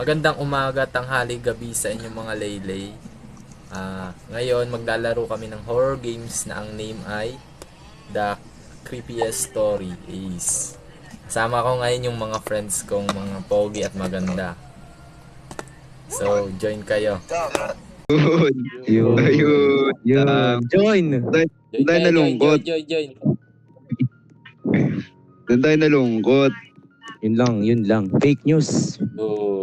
Magandang umaga, tanghali, gabi sa inyong mga laylay. Ngayon maglalaro kami ng horror games na ang name ay The Creepiest Story Is. Kasama ko ngayon yung mga friends kong mga pogi at maganda. So, join kayo. Yun. Join. Join Tayo kayo, nalungkot. join. Doon tayo nalungkot. Yun lang. Fake news.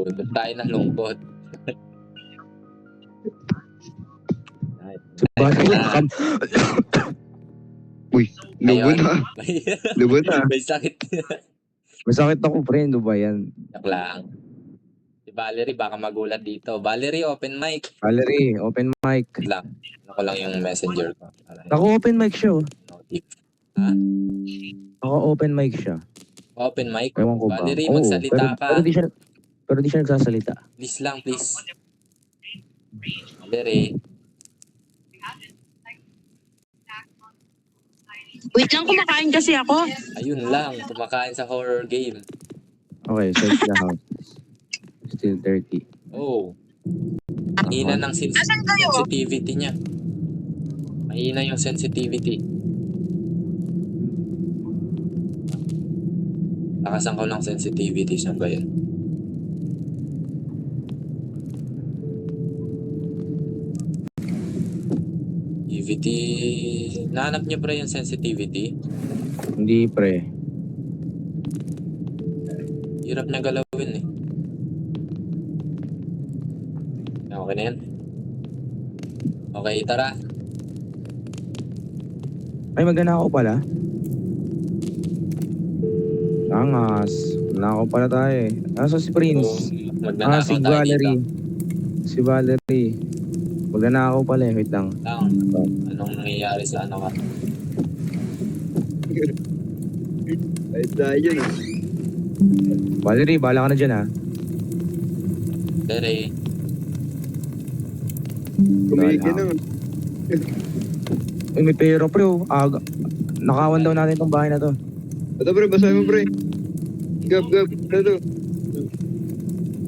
Doon tayo ng lungkot. Uy, lubo Ayun. na. Lubo na. May sakit. Masakit ako, friend. Ba yan? Yak lang. Si Valerie baka magulat dito. Valerie, open mic. Valerie, open mic. Lang. Ako lang yung messenger ko. Ako open mic siya. Notif. Ha? Ako open mic siya. Open mic? Ewan ko ba? Valerie, Oo, magsalita ka. Pero di siya nagsasalita. Please lang, please. Valerie. Wait lang, kumakain kasi ako. Ayun lang, kumakain sa horror game. Okay, search the house. Still dirty. Oh. Mahina ng Asan kayo? sensitivity niya. Mahina yung sensitivity. Lakasan ko ng sensitivity siya ba yun? Sensitivity. Nahanap niyo pre yung sensitivity? Hindi, pre. Hirap na galawin eh. Okay na yan? Okay, tara. Ay, magana ako pala. Angas. Nako pala tayo eh. Nasa si Prince? Magnanakaw Si tayo Valerie. dito. Si Valerie. Magana ako pala eh. Wait lang. Lang. Anong nangyayari sa ano ka? Ay, tayo na. Valerie, bahala ka na dyan ha. Tere. Kumiki na. Uy, may pera pre oh. Nakawan daw natin tong bahay na to. Ito pre, basahin mo pre. Gab. Ito.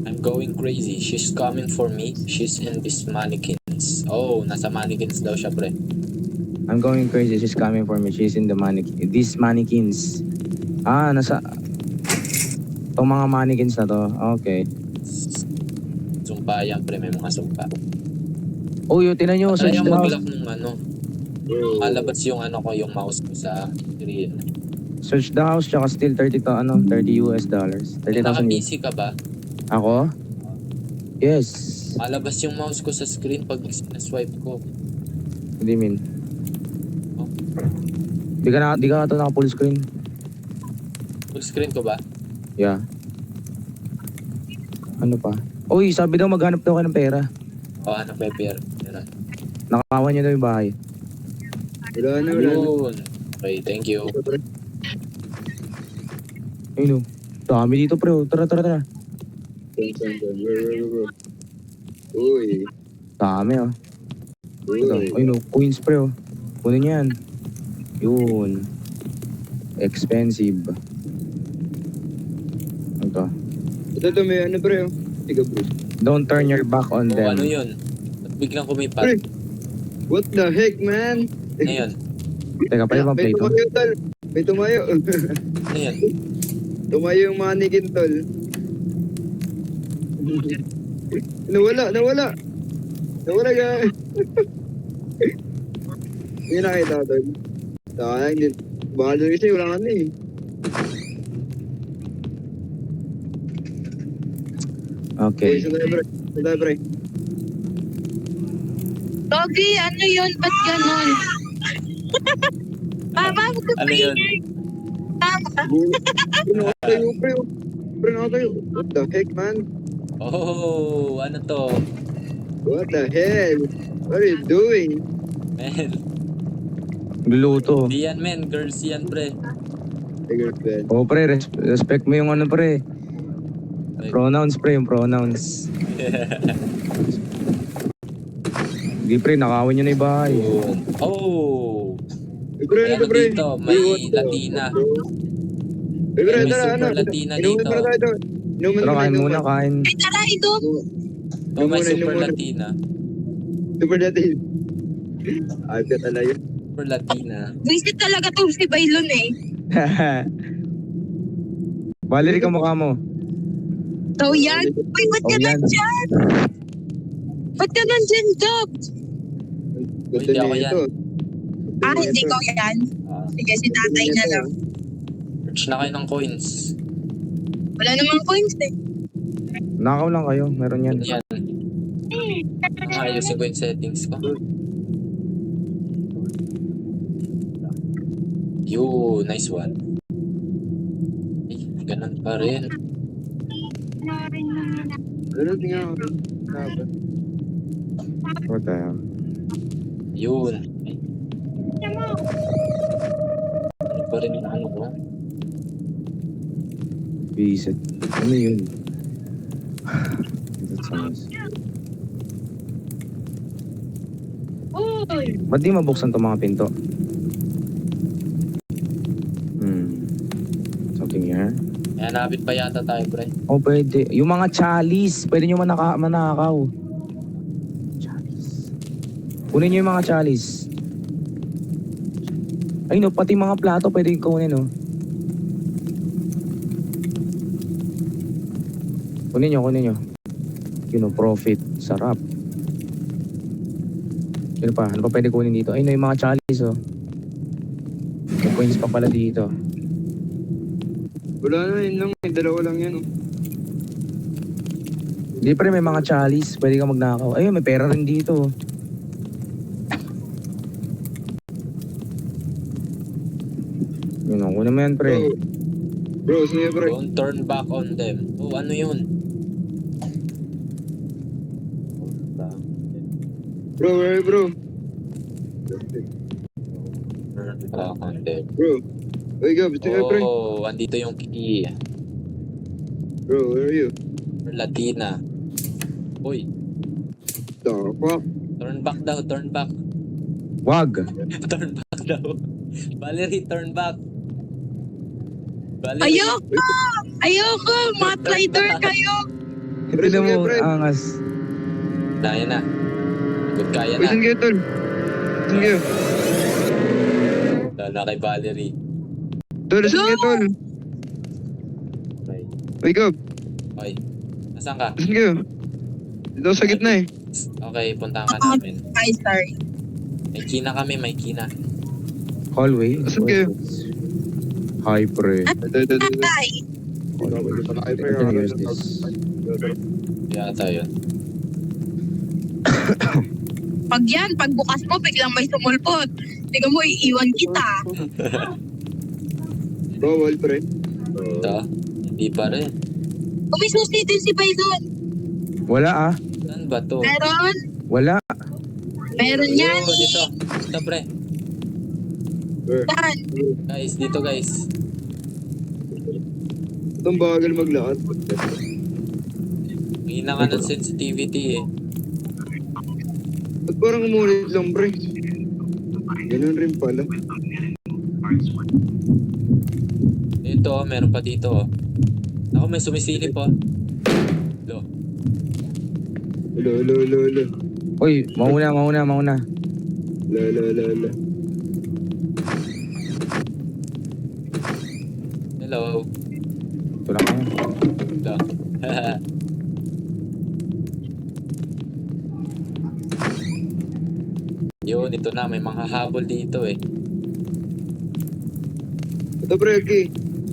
I'm going crazy. She's coming for me. She's in this mannequins. Oh, nasa mannequins daw siya pre. I'm going crazy. She's coming for me. She's in the mannequin. These mannequins. Nasa... Itong mga mannequins na to. Okay. Sumpa yan pre, may mga sumpa. Oh, yun, tinan nyo. Try Search yung the house. mag-lock ng ano. Malabas yung ano ko, yung mouse ko sa screen. Search the house, tsaka still 30 US dollars. 30,000 Naka-PC ka ba? Ako? Yes. Malabas yung mouse ko sa screen pag na-swipe ko. Hindi mean. Oh. Di ka ito naka full screen. Full screen ko ba? Yeah. Ano pa? Uy, sabi daw maghanap daw kayo ng pera. O ano, Pepper? Nakakawan nyo daw yung bahay. Wala na. Yun. Okay, thank you. Ayun o. Dami dito pre. Tara. Uy. Dami oh. Ito. Uy. Ayun o. Coins pre oh. Kunin nyo yan. Yun. Expensive. Ito. Ito may ano pre. Tiga bro. Don't turn your back on O them. ano yun? Ba't biglang Pre. kumipat? What the heck man? Ano yun? Teka, pwede ba play May to? tumayo tol. May tumayo. Ano yun? Tumayo yung mannequin tol. Nawala guys. Hindi nakita tol. Sayang din. Baka doon kasi wala ka na eh. Okay. Sandali pre. Doggy, ano yun? Ba't ganon? Papa, huwag ka Ano yun? Papa. Nakatayo pre. Pre nakatayo. What the heck man? Oh, ano to? What the hell? What are you doing? Men. Luluto. Di yan men, girls yan pre. Girlfriend. Oh pre, respect mo yung ano pre. Pronouns pre, yung pronouns. Hindi pre, nakawin nyo na yung bahay. Yun. Oh! Pre, May ano pre. dito, may Latina. Pre, May tara, super ano? Latina Inuwi dito. para tayo. Inuman Pero muna, kain muna, inuman. kain. Ay, tara, ito. Oh, may Inuman, Super inuman. Latina. Super natin. Ayos ka talaga. Super Latina. Visit talaga to si Bailon eh. Valerie, kamukha mo. So yan. Uy, ba't Oh, ka yan. nandyan? Ba't ka nandyan, Gab? Gusto Hindi ako niya yan. ito. Ah, hindi ko yan. Ah, Sige, si tatay na lang. search na kayo ng coins. Wala namang coins eh. Nakaw lang kayo, meron yan. Yan. Ayusin ko yung settings ko. Yo, nice one. Ay, ganun pa rin. Ano tingnan ko? Dapat. What the hell? Yun. Ay. Ano pa rin yung ano ko? Visit. Ano yun? That's nice. Ba't di mabuksan itong mga pinto? Something here? May hanapin pa yata tayo, pre. Oh, pwede. Yung mga chalice. Pwede nyo manakaw. Chalice. Kunin nyo yung mga chalice. Ay no, pati mga plato pwede kunin, no? Kunin nyo. You know, profit. Sarap. Ano pa? Ano pa pwede kunin dito? Ay no, yung mga chalice, oh. May coins pa pala dito. Wala na, yun lang. Dalawa lang yan. Oh. Hindi pa rin may mga chalice. Pwede ka magnakaw. Ayun, may pera rin dito. Yun o, kunin mo yan, pre. Bro, sige bro. Don't turn back on them. Oh, ano yun? Bro, where are you, bro? Turn back on them. Bro. Uy, Gab, ito nga, pre. Oh, andito yung key. Bro, where are you? Latina. Uy, The fuck? turn back daw, turn back. Wag. Turn back daw. Valerie, turn back. Valerie. Ayoko! Ayoko! Mga traitor kayo! Pre, Tignan sige, mo, pre. angas. Kaya na. Good kaya Uy, na. saan kayo, tol? Saan kayo? Lala kay Valerie. Tol, saan kayo, tol? Okay. Uy, Gab, Okay. Nasaan ka? saan kayo? Dito ako sa gitna eh. Okay, puntahan ka namin. Ay, sorry. May key na kami, may key na. Hallway. Asan kayo? Hi, pre. Ito. Tatay! I can use this. Yata yun. Pag bukas mo, biglang may sumulpot. Tingnan mo, iiwan kita. Bawal, pre. Ito. Hindi pa rin. Umisusi din si Bailon. Wala ah. Saan ba to? Meron? Wala. Meron yan. Oh, dito. Dito, pre. Saan? Guys, dito guys. Itong bagal maglakad. Mahina ka ng sensitivity eh. Ba't parang umulit lang, pre? Ganun rin pala. Dito, meron pa dito. Oh. Ako, may sumisilip oh. Lo. Lo. Uy, mauna. La. Hello. Ito lang kayo. Lo. Yun, ito na. May mga habol dito eh. Ito, pre, okay.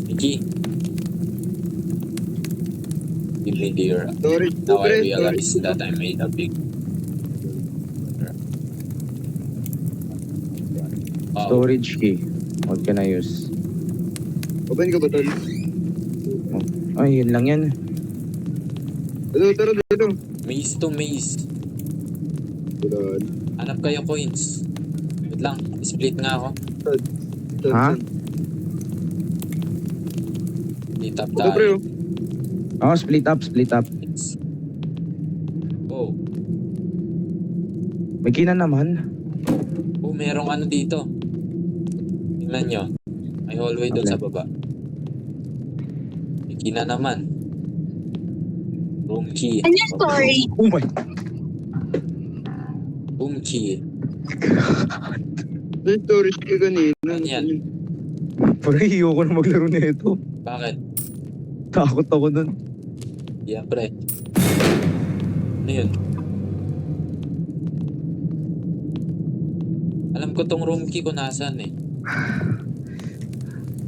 Mickey. Give me dear. Sorry, Now I pre. realize that I made a big... Oh, Storage key. What can I use? Open ka ba, tol? Ay, yun lang yan. Ito, tara dito. maze to maze. Wala. Hanap kayo coins. Wait lang, split nga ako. Ito, Ha? Split up Ito, pre, tayo. Oh, split up. Oh, May kina naman. oh, merong ano dito. Tingnan nyo. May hallway doon Okay. sa baba. May kina naman. Boomchi. Ano yung story? Oh my. Boomchi. Ano yung storage ko kanina? Ano yan? Pre, ayoko na maglaro nito. Bakit? Takot ako dun. Yan, pre. Ano yun? Alam ko tong room key ko nasaan eh.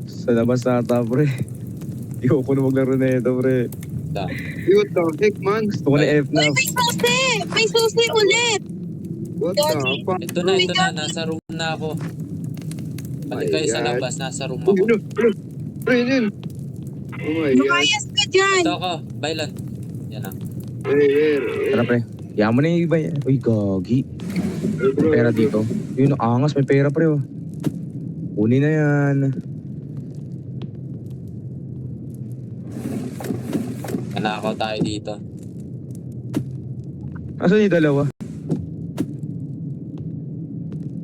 Sa labas ata, pre. Ayoko na maglaro nito, pre. Da. What the heck, man? Gusto ko na Uy, FNAF. may susi! May susi ulit! What the fuck? Ito na. Nasa room na ako. Balik kayo sa God. labas. Nasa room Uy, ako. ano? Pre, yun. Oh my God. Lumayas ka dyan! Ito ako. Bailan. Yan na. Tara, pre. Yaman na yung iba yan. Uy, gagi. May pera dito. Yun, angas. May pera, pre, oh. Kunin na yan. Nanakaw tayo dito. Asan yung dalawa?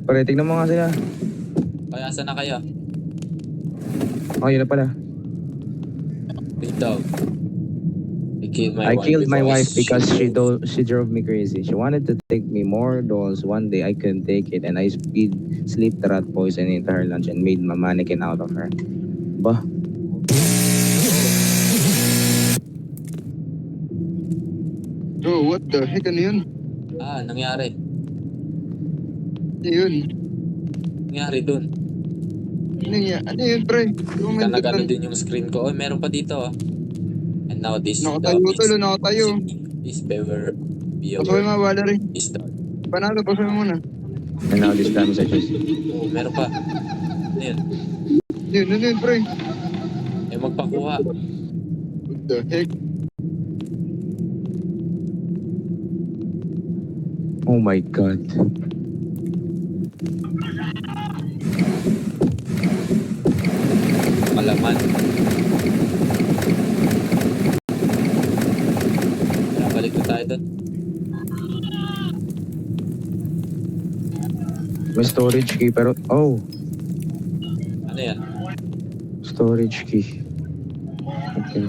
Pare, tignan mo nga sila. Kaya saan na kayo? Oh, yun na pala. Dito. I killed my wife because she drove me crazy. She wanted to take me more dolls. One day I couldn't take it and I slipped rat poison into her lunch and made my mannequin out of her. Bah? Bro, what the heck? Ano yun? Nangyari. Ano yun? Nangyari dun. Ano yun, pre? Nagano din yung screen ko. Oh, meron pa dito ah. And now this Nakatayo tol, nakatayo. Is better. Pasaway mga bala rin. Is start. Panalo, pasaway muna. And now this time messages. Oh, meron pa. Ano yun? Ano yun, pre? Magpakuha. What the heck? Oh my God. Malaman. Balik na tayo doon. May storage key pero... Oh, Ano yan? storage key. Okay.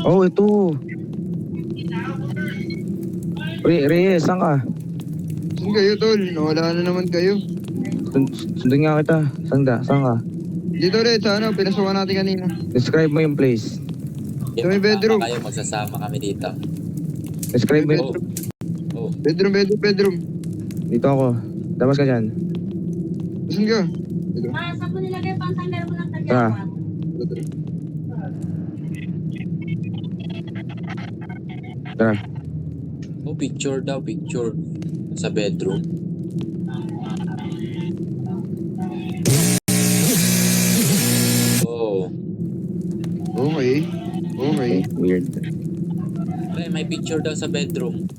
Oh, ito. Reyes, saan ka? Saan kayo, tol? Nawala na naman kayo. Sundin nga kita. Saan ka? Dito ulit, sa ano, pinasukan natin kanina. Describe mo yung place. Sa may bedroom. Kayo, magsasama kami dito. Describe mo yung... Oh. Bedroom. Dito ako. Labas ka dyan. Saan ka? Saan ko nilagay pang tanggal ko ng Tara. Tara. Oh, picture daw, picture. Sa bedroom. Oh. Okay. Weird. Ay, may picture daw sa bedroom.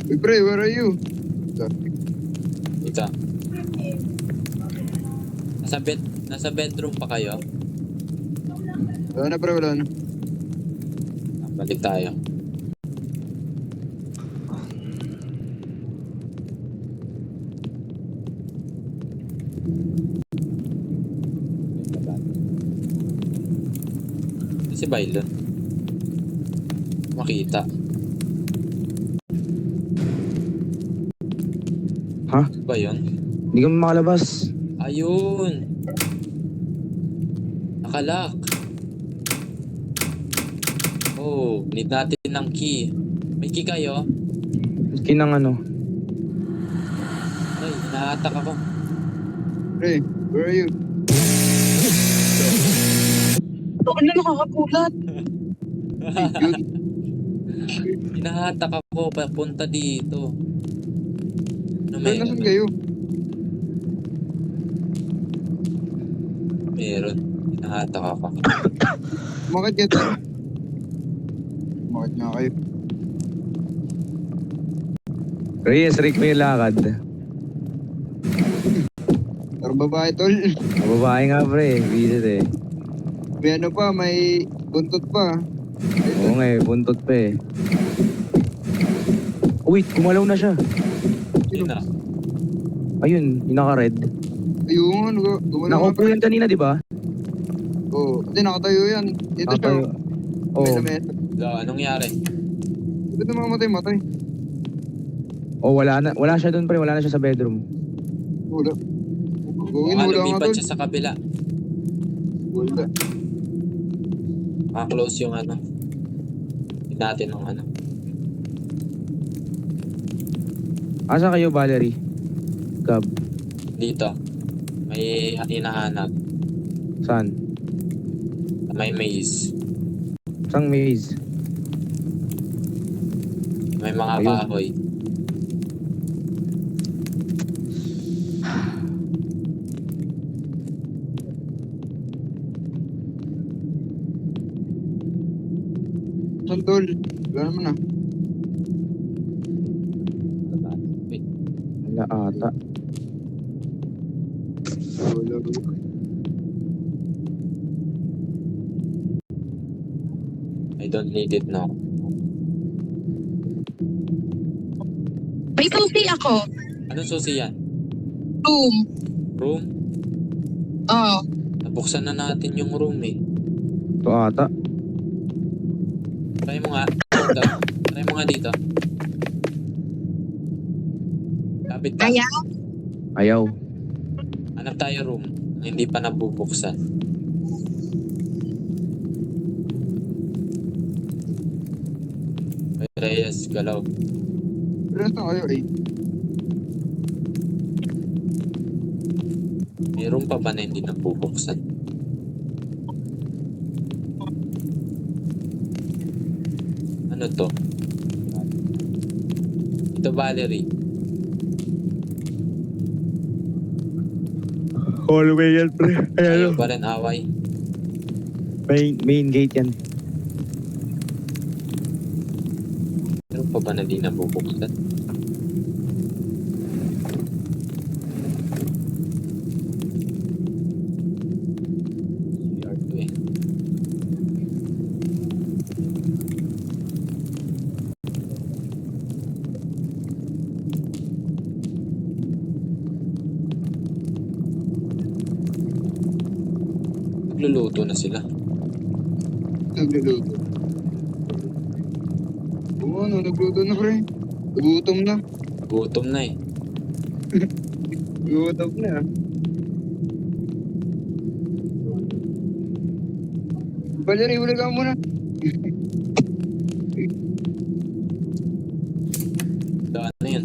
Hey, pre, where are you? Ika. Nasa bedroom pa kayo? Wala na, pre, wala na. Balik tayo. Si Bailon. Makita. Ha? Ba yun? Hindi ka makalabas. Ayun! Nakalak. Oh, need natin ng key. May key kayo? Kinang ano. Ay, nahatak ako. Pre, where are you? Ako na nakakagulat. Good. Hinahatak ako papunta dito. Ano Pre, nasan kayo? Meron. Hinahatak ako. Bakit ka tayo? Bakit nga kayo? Reyes, Rick mo yung lakad. Pero babae, tol. Ang babae nga pre, visit eh. May ano pa, may buntot pa. Oo nga eh, buntot pa eh. Oh, wait, kumalaw na siya. Yun na. Ayun, yung naka-red. Ayun, gumalaw na Nakaupo yan kanina, di ba? Oo, hindi nakatayo yan. Dito siya. Nakatayo. Oo. May lamesa. So, anong nangyari? Dito mamatay. Oh, wala na. Wala siya doon, pre. Wala na siya sa bedroom. Wala. Gawin, Baka wala nga lumipat doon. siya sa kabila. Wala. Close yung ano. Hindi natin ng ano. Asa kayo, Valerie? Gab. Dito. May hinahanap. Saan? May maze. Sang maze? May mga Ayun. kahoy. Santol. Wala naman ah. Wait. Wala ata. Wala. I don't need it now. May susi ako. Anong susi yan? Room. Room? Oo. Nabuksan na natin yung room eh. Ito ata. Try mo nga. Dito. Try mo nga dito. Kapit ka. Kaya, Ayaw. Hanap tayo room na hindi pa nabubuksan. Ay, Reyes, galaw. Pero na kayo eh. May room pa ba na hindi nabubuksan? Ano to? Ito, Valerie. Hallway yan, pre. Ayaw pa rin away. Main gate yan. Meron pa ba na di nabubuksan? CR2 eh. Nagluluto na sila. Nagluluto. Oo, ano, nagluto na pre. Gutom na. Gutom na eh. Gutom na. Valerie, wala ka muna. Ano yun?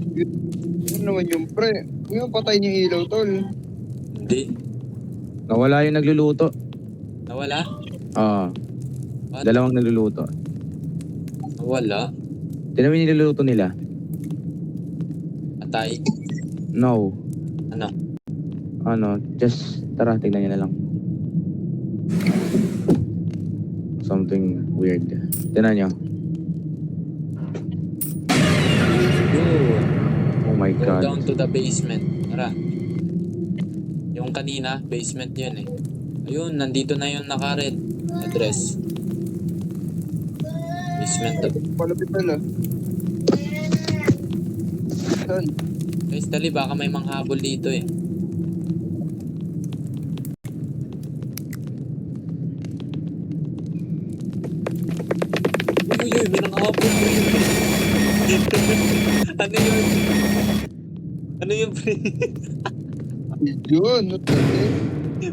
Ano naman yung pre? Yung patay niya yung ilaw, tol. Hindi. Nawala yung nagluluto. Nawala? Ah, What? dalawang nagluluto. Nawala? Tinan mo yung niluluto nila. Atay? No. Ano? Just, tara, tignan niya na lang. Something weird. Tinan niyo. Good. Oh my Go God. down to the basement. Tara. Yung kanina, basement yun eh. Ayun, nandito na yung naka-red address. Basement to. Palapit pala. Saan? Guys, dali, baka may manghabol dito eh. Uy, may nanghabol. Ano yun? Ano yun, pre? Yun,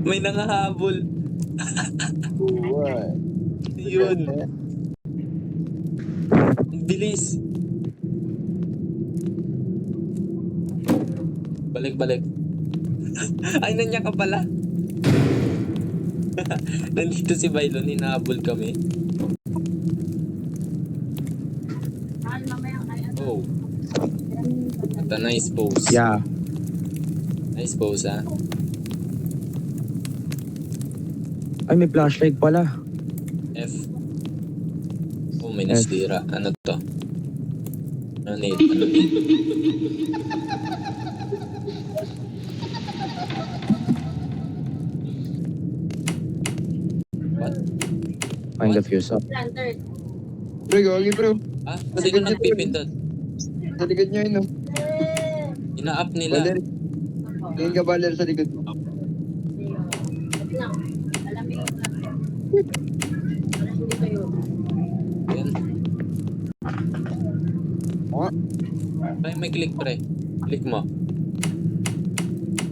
May nangahabol. buwan. Yun. Ang bilis. Balik. Ay, nandiyan ka pala. Nandito si Bailon, hinahabol kami. Oh. At a nice pose. Yeah. Nice pose, ha? Ay, may flashlight pala. F. Oh, may nasira. Ano to? Ano need? What? find the fuse. Lantern. Bro, gagi bro. Ah, sino nagpipindot? Sa likod niya yun, no? Ina-up nila. Baler. Tingin ka, Baler, sa likod mo. Na. Alamig na. Hindi kayo. Yan. Oo. Pre, may click pre. Click mo.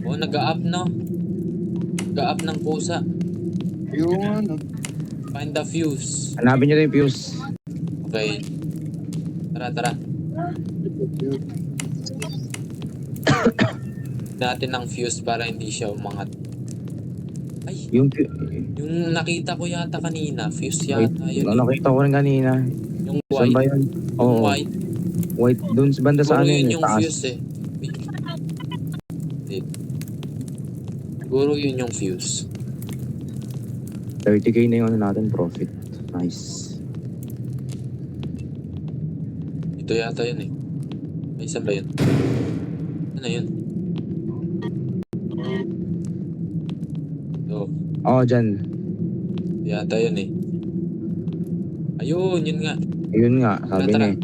Oh, nag-a-up no? Nag-a-up ng pusa. Yung ano. Find the fuse. Hanapin nyo yung fuse. Okay. Tara. Natin ng fuse para hindi siya umangat. Ay, Yung yung nakita ko yata kanina, fuse wait, yata yun. nakita ko rin kanina. Yung Saan white. ba yun? Yung Oo, white. white. Dun sa banda sa Siguro ano yun yun, yung taas. fuse eh. Wait. Wait. Siguro yun yung fuse. 30k na yung ano natin, profit. Nice. Ito yata yun eh. Ay, saan ba yun? Ano yun? Ito. Oo, dyan. Yata yun eh. Ayun, yun nga. Yun nga, sabi Tara. niya eh.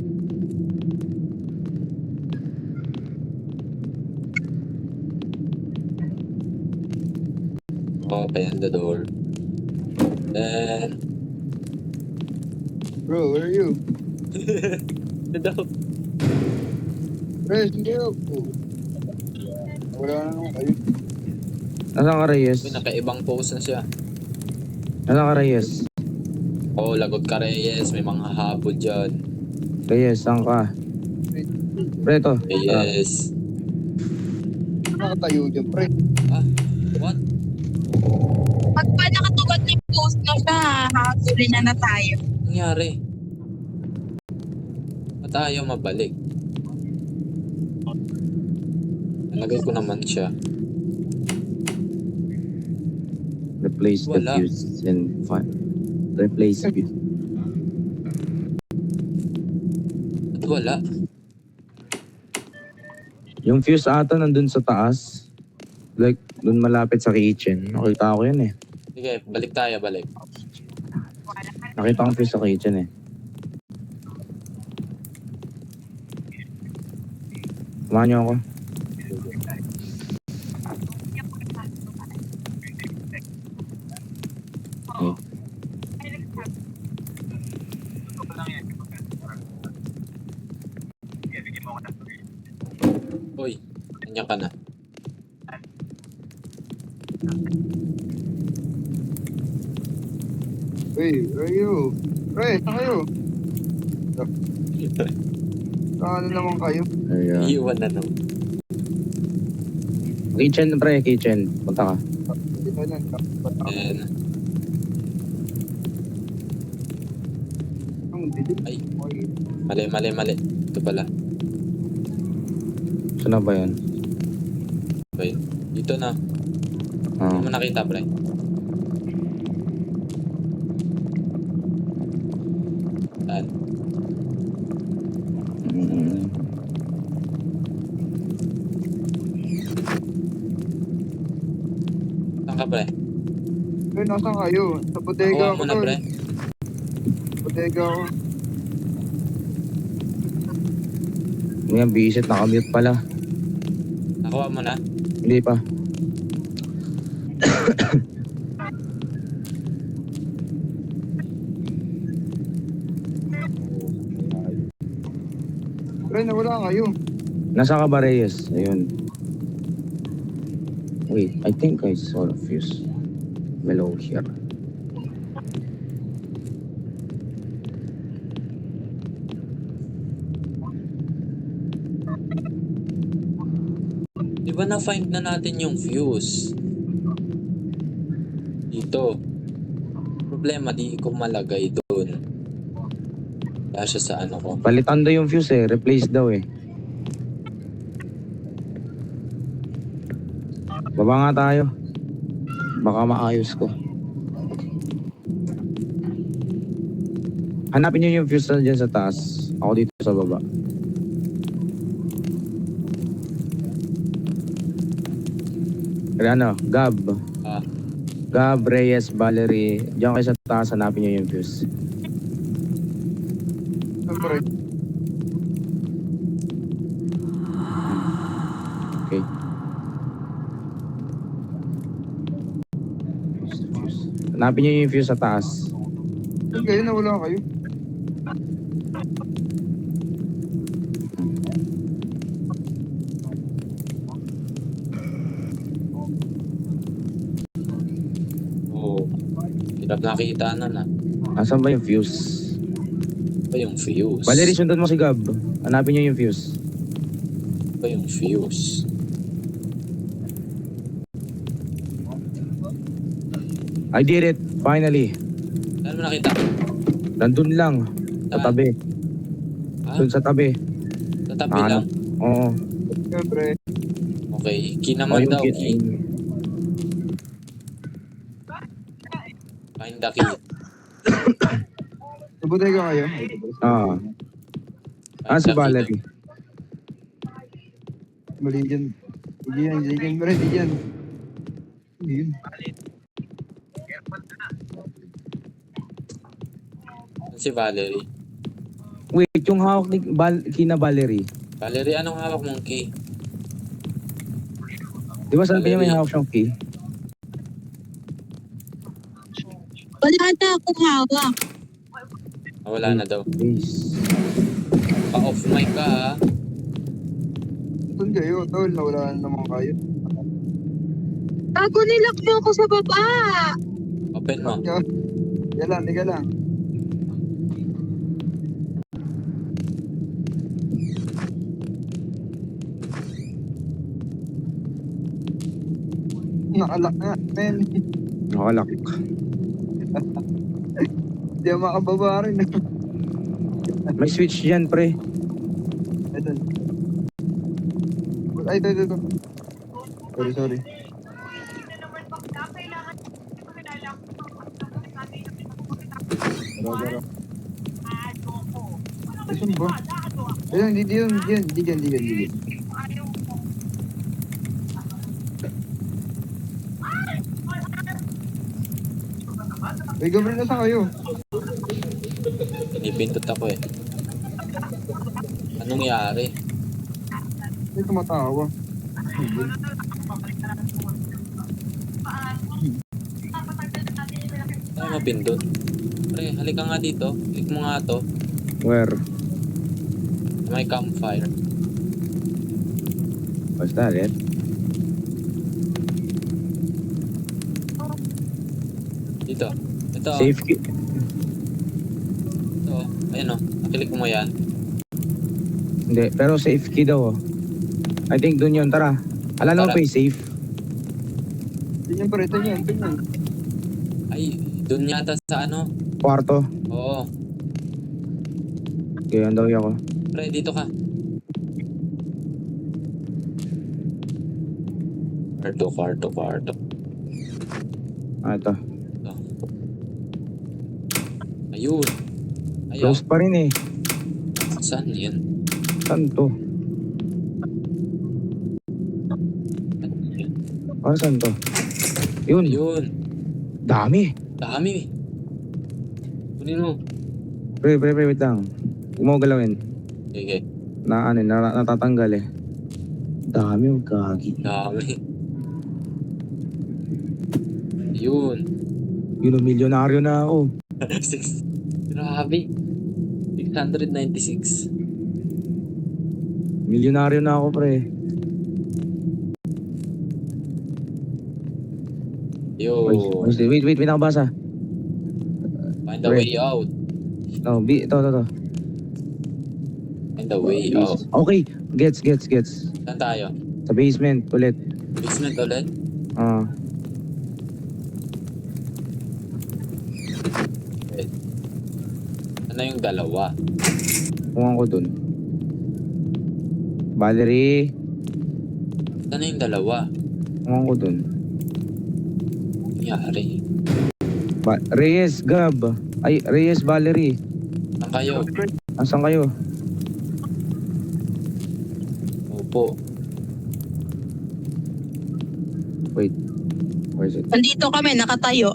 Open the door. Then, Bro, where are you? the door. Bro, hindi ako. Wala na naman kayo. Nasaan ka, Reyes? Uy, nakaibang pose na siya. Nasaan ka, Reyes? Oh, lagot ka Reyes. May mga habod dyan. Reyes, saan ka? Pre, ito. Reyes. Nakatayo dyan, pre. Ah, what? Pag pa nakatugad ng post na siya, hahuli na tayo. Nangyari? Ba't ayaw mabalik? Nalagay ko naman siya. Replace the Wala. fuse and fun. Replace fuse. Ba't wala? Yung fuse ata nandun sa taas. Like, dun malapit sa kitchen. Nakita ko yun eh. Sige, balik tayo, balik. Nakita ko fuse sa kitchen eh. Samahan niyo ako. Uy, kanya ka na. Hey, where are you? Pre, saan kayo? Saan naman kayo? Ayan. Iiwan na no. Kitchen, pre, kitchen. Punta ka. Hindi pa yan. And, Ang dilim. ay, mali. Ito pala. Saan na ba yun? Okay. Dito na. Ah. Hindi mo nakita, pre. Saan? Mm. Saan ka, pre? Pre, nasaan kayo? Sa bodega Nakuha ako mo na, doon. pre. Bodega ako. Ngayon, bisit. Nakamute pala. Nakuha mo na? Hindi pa. Pre, nawala kayo. Nasa ka ba, Reyes? Ayun. Wait, I think I saw the fuse. Below here. Di ba na-find na natin yung fuse? Dito. Problema, di ko malagay doon. Kaya siya sa ano ko. Palitan daw yung fuse eh. Replace daw eh. Baba nga tayo. Baka maayos ko. Hanapin niyo yung fuse na dyan sa taas. Ako dito sa baba. Kaya ano, Gab. Ah, Gab, Reyes, Valerie. Diyan kayo sa taas, hanapin nyo yung fuse. Siyempre. Okay. Hanapin nyo yung fuse sa taas. Saan kayo? Nawala kayo. Oo. Hirap nakita na. Asan ba yung fuse? Ba yung fuse? Valerie, sundan mo si Gab. Hanapin nyo yung fuse. Ba yung fuse? I did it. Finally. Saan mo nakita? Nandun lang. Sa Saan? tabi. Ha? Dun sa tabi. Sa tabi Ano? lang? Oo. Siyempre. Okay. Key naman daw. Key. Find the key. Nabutay ka kayo? Ah. Ah, si Find the key. Valerie. Mali dyan. Hindi yan, hindi yan. Hindi yan. Hindi yan. Si Valerie. Wait, yung hawak ni Kina Valerie. Valerie, anong hawak mong key? Di ba sabi niya may Valerie. hawak siyang key? Wala na akong hawak. Wala na daw. Please. Pa-off mic ka ha. Saan kayo? Tol, nawala na naman kayo. Bago nilak niyo ako sa baba. Open mo. Tiga lang. Nakalak nga, men. Nakalak. Hindi ako makababa rin. May switch dyan, pre. Ito. Ay, ito. Sorry. Baro. Saan ba? Ayun, hindi yan. Ay, Gabriel, nasa kayo? Pinipindot ako eh. Anong nangyari? Ay, tumatawa. Saan mapindot? Pre, halika nga dito. Click mo nga to. Where? May campfire. Basta, red. Dito. Ito. Safe key. Ito. Ayan o. Naklik mo yan. Hindi, pero safe key daw. Oh. I think dun yun. Tara. Alala mo Tara. pa yung safe? Ito yan. Ay, dun yata sa ano. Kwarto. Oo. Okay, ang daw ako. Pre, dito ka. Kwarto. Ah, ito. Ito. Ayun. Ayun. Close pa rin eh. Saan yan? Saan to? Para saan to? Yun. Ayun. Dami. Dami. Kunin mo. Pre, wait lang. Huwag mo galawin. Okay. Natatanggal eh. Dami yung gagi. Dami. Ayun. Yun, milyonaryo na ako. Grabe. 696. Milyonaryo na ako, pre. Yo. Wait, nakabasa. Find a Pre. way out. Oh, ito. Find a way out. Okay, gets. Saan tayo? Sa basement, ulit. Basement ulit? Ah, Wait. Ano yung dalawa? kuha ko dun. Valerie, Ano yung dalawa? kuha ko dun. Nangyari. Reyes, Gab. Ay, Reyes, Valerie. Saan kayo? Asan kayo? Opo. Wait. Where is it? Nandito kami, nakatayo.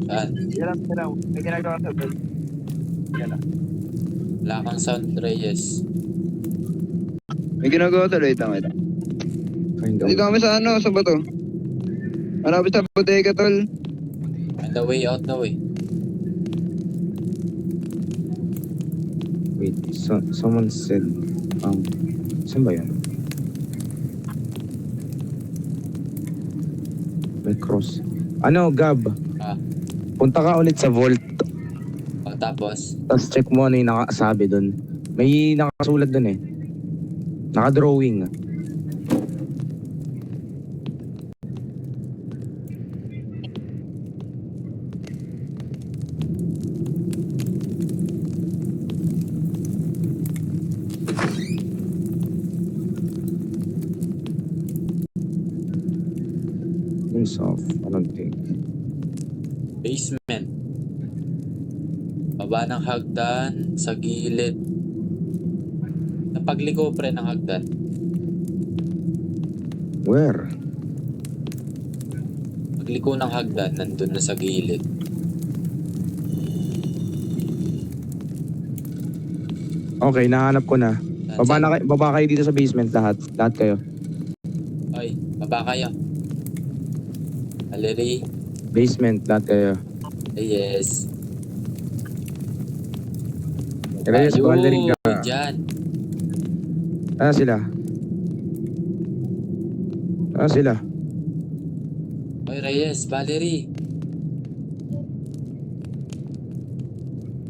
Saan? Yan lang. May ginagawa sa bed. Yan lang. Wala kang sound, Reyes. May ginagawa to. Wait lang. Find Dito out. kami sa ano, sa bato. Marami sa bodega, tol. On the way out daw eh. Wait, someone said, saan ba yan? May cross. Ano, Gab? Ah, Punta ka ulit sa vault. tapos, Tapos check mo ano yung nakasabi dun. May nakasulat dun eh. Naka-drawing. Things off. I don't think. basement. Baba ng hagdan, sa gilid. Napagliko pre ng hagdan. Where? Pagliko ng hagdan, nandun na sa gilid. Okay, nahanap ko na. Baba kayo dito sa basement lahat. Lahat kayo. Oy, baba kayo. Valerie. Basement, lahat kayo. Yes. Reyes, Valerie ka. Dyan. Ano sila? Ano sila? Oy, Reyes, Valerie.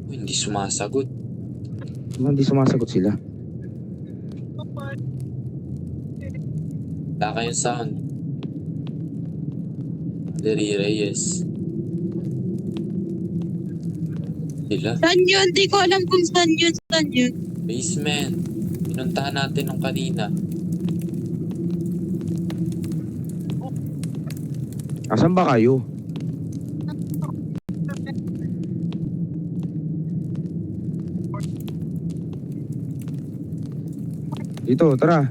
Uy, hindi sumasagot. Hindi sumasagot sila. Wala kayong sound. Valerie, Reyes. Sila. Saan yun? Di ko alam kung saan yun. Saan yun? Basement. Pinuntahan natin nung kanina. Asan ba kayo? Dito, tara.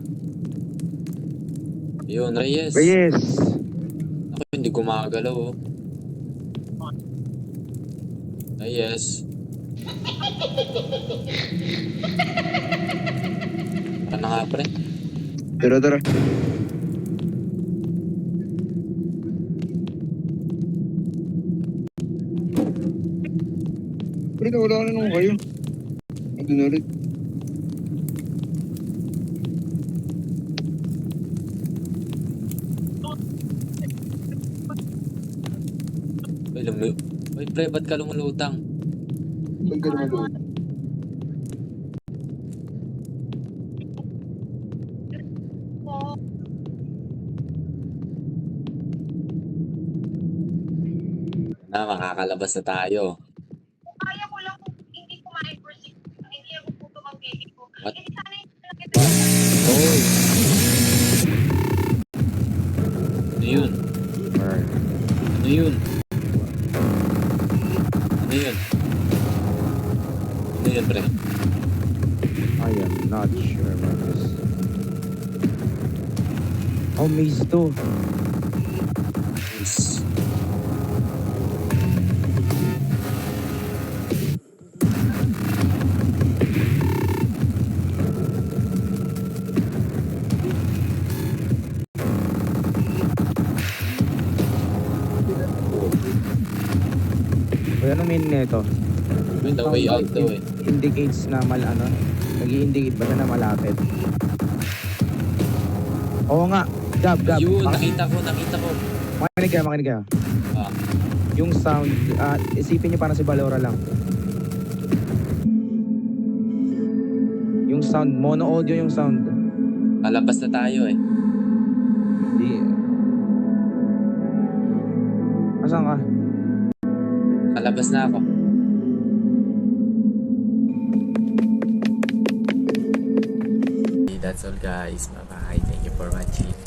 Yun, Reyes. Reyes. Ako hindi gumagalaw oh. Reyes. Tara na nga pre. Tara. Pre, wala na naman kayo. Andun ulit. Uy pre, ba't ka lumulutang? Ba't ka naman doon? Na, makakalabas na tayo. Kaya ko lang kung hindi kumain for 6. Hindi ako puto ang baby ko. What? Hindi sana yung laki Oy. Ano yun? Alright. Ano yun? Ano yun? Ano yun pre? I am not sure about this. Oh, maze to. Yes. Uy, anong meaning na ito? Yun, the way out daw eh. Indicates na nag-i-indicate ba siya na malapit? Oo nga. Gab. Yun, nakita ko. Makinig ka. Ah, Yung sound, isipin niyo parang si Valora lang. Yung sound, mono audio yung sound. kalabas na tayo eh. Di. Asan ka? Kalabas na ako. That's all guys. Bye bye. Thank you for watching.